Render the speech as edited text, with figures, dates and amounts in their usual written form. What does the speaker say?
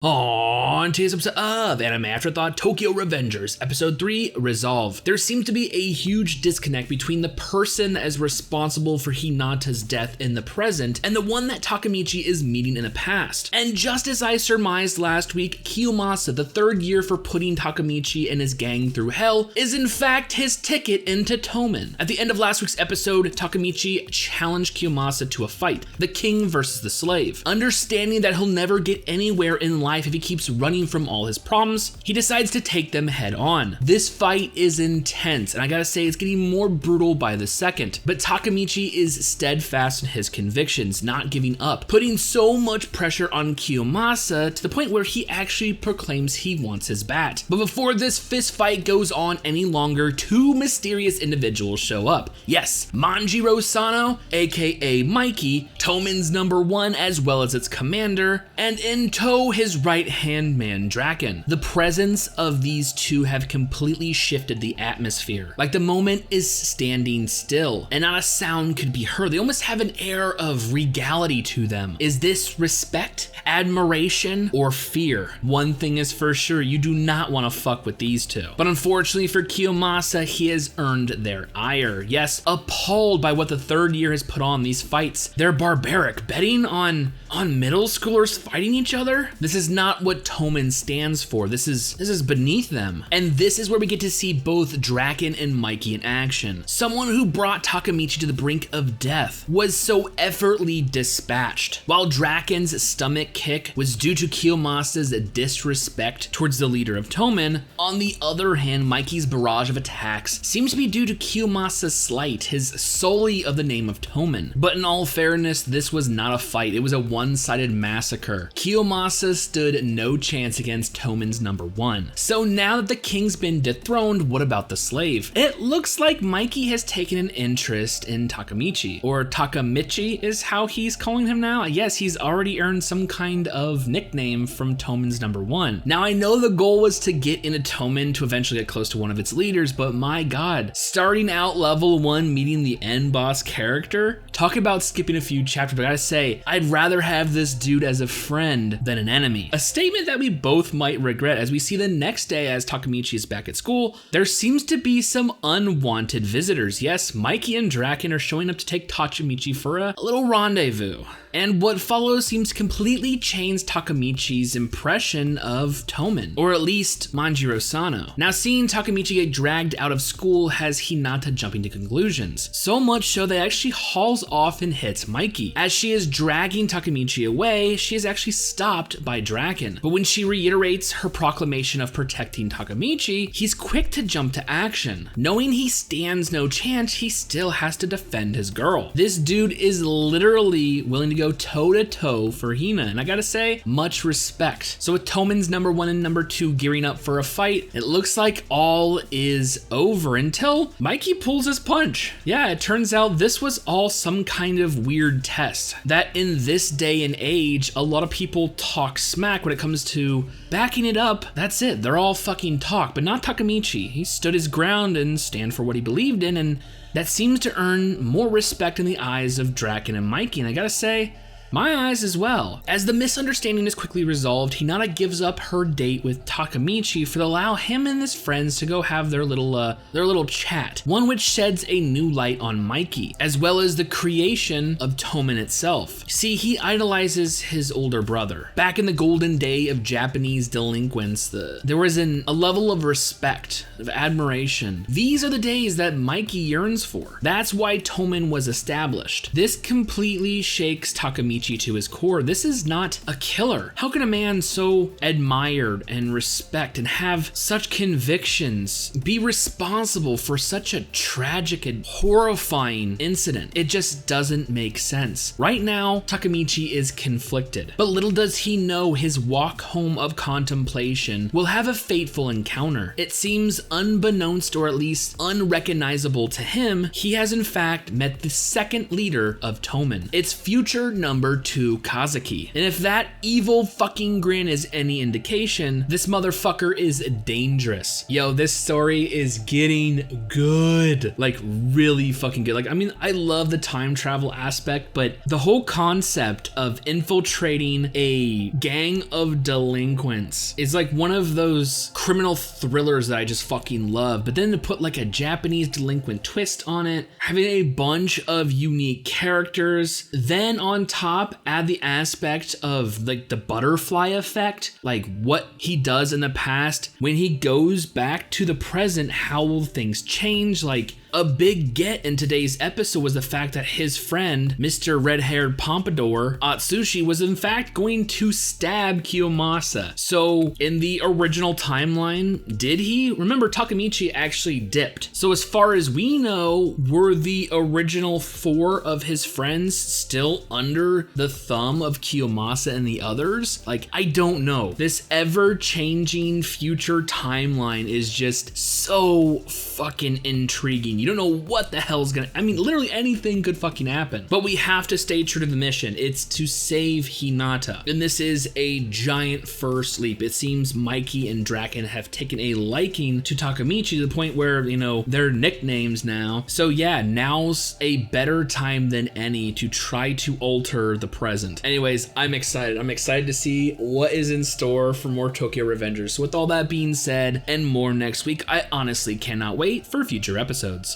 On today's episode of Anime Afterthought Tokyo Revengers, Episode 3, Resolve. There seems to be a huge disconnect between the person that is responsible for Hinata's death in the present and the one that Takemichi is meeting in the past. And just as I surmised last week, Kiyomasa, the third year for putting Takemichi and his gang through hell, is in fact his ticket into Toman. At the end of last week's episode, Takemichi challenged Kiyomasa to a fight, the king versus the slave. Understanding that he'll never get anywhere in life if he keeps running from all his problems, he decides to take them head on. This fight is intense, and I gotta say, it's getting more brutal by the second, but Takemichi is steadfast in his convictions, not giving up, putting so much pressure on Kiyomasa to the point where he actually proclaims he wants his bat. But before this fist fight goes on any longer, two mysterious individuals show up. Yes, Manjiro Sano, aka Mikey, Toman's #1 as well as its commander, and in tow his right-hand man Draken. The presence of these two have completely shifted the atmosphere. Like the moment is standing still and not a sound could be heard. They almost have an air of regality to them. Is this respect, admiration, or fear? One thing is for sure, you do not want to fuck with these two. But unfortunately for Kiyomasa, he has earned their ire. Yes, appalled by what the third year has put on these fights. They're barbaric, betting on middle schoolers fighting each other? This is not what Toman stands for. This is beneath them. And this is where we get to see both Draken and Mikey in action. Someone who brought Takemichi to the brink of death was so effortlessly dispatched. While Draken's stomach kick was due to Kiyomasa's disrespect towards the leader of Toman, on the other hand, Mikey's barrage of attacks seems to be due to Kiyomasa's slight, his solely of the name of Toman. But in all fairness, this was not a fight. It was a one-sided massacre. Kiyomasa stood no chance against Toman's #1. So now that the king's been dethroned, what about the slave? It looks like Mikey has taken an interest in Takemichi, or Takemichi is how he's calling him now. Yes, he's already earned some kind of nickname from Toman's #1. Now I know the goal was to get into Toman to eventually get close to one of its leaders, but my god, starting out level 1 meeting the end boss character, talk about skipping a few chapters, but I gotta say, I'd rather have this dude as a friend than an enemy. A statement that we both might regret as we see the next day as Takemichi is back at school, there seems to be some unwanted visitors. Yes, Mikey and Draken are showing up to take Takemichi for a little rendezvous. And what follows seems to completely change Takemichi's impression of Toman, or at least Manjiro Sano. Now seeing Takemichi get dragged out of school has Hinata jumping to conclusions. So much so that actually hauls off and hits Mikey. As she is dragging Takemichi away, she is actually stopped by Draken. But when she reiterates her proclamation of protecting Takemichi, he's quick to jump to action. Knowing he stands no chance, he still has to defend his girl. This dude is literally willing to go toe-to-toe for Hina, and I gotta say, much respect. So with Toman's #1 and #2 gearing up for a fight, it looks like all is over until Mikey pulls his punch. Yeah, it turns out this was all some kind of weird test, that in this day and age, a lot of people talk smack when it comes to backing it up. That's it, they're all fucking talk, but not Takemichi. He stood his ground and stand for what he believed in, and that seems to earn more respect in the eyes of Draken and Mikey, and I gotta say, my eyes as well. As the misunderstanding is quickly resolved, Hinata gives up her date with Takemichi to allow him and his friends to go have their little chat. One which sheds a new light on Mikey, as well as the creation of Toman itself. See, he idolizes his older brother. Back in the golden day of Japanese delinquents, there was a level of respect, of admiration. These are the days that Mikey yearns for. That's why Toman was established. This completely shakes Takemichi to his core. This is not a killer. How can a man so admired and respect and have such convictions be responsible for such a tragic and horrifying incident? It just doesn't make sense. Right now, Takemichi is conflicted, but little does he know his walk home of contemplation will have a fateful encounter. It seems unbeknownst, or at least unrecognizable to him, he has in fact met the second leader of Toman, its future number number 2 Kazuki. And if that evil fucking grin is any indication, this motherfucker is dangerous. Yo, this story is getting good. Like, really fucking good. Like, I mean, I love the time travel aspect, but the whole concept of infiltrating a gang of delinquents is like one of those criminal thrillers that I just fucking love. But then to put like a Japanese delinquent twist on it, having a bunch of unique characters, then on top add the aspect of like the butterfly effect, like what he does in the past, when he goes back to the present, how will things change? Like, a big get in today's episode was the fact that his friend, Mr. Red-Haired Pompadour, Atsushi, was in fact going to stab Kiyomasa. So in the original timeline, did he? Remember, Takemichi actually dipped. So as far as we know, were the original 4 of his friends still under the thumb of Kiyomasa and the others? Like, I don't know. This ever-changing future timeline is just so fucking intriguing. You don't know what the hell's gonna, I mean, literally anything could fucking happen. But we have to stay true to the mission. It's to save Hinata. And this is a giant first leap. It seems Mikey and Draken have taken a liking to Takemichi to the point where, you know, they're nicknames now. So yeah, now's a better time than any to try to alter the present. Anyways, I'm excited. I'm excited to see what is in store for more Tokyo Revengers. So with all that being said and more next week, I honestly cannot wait for future episodes.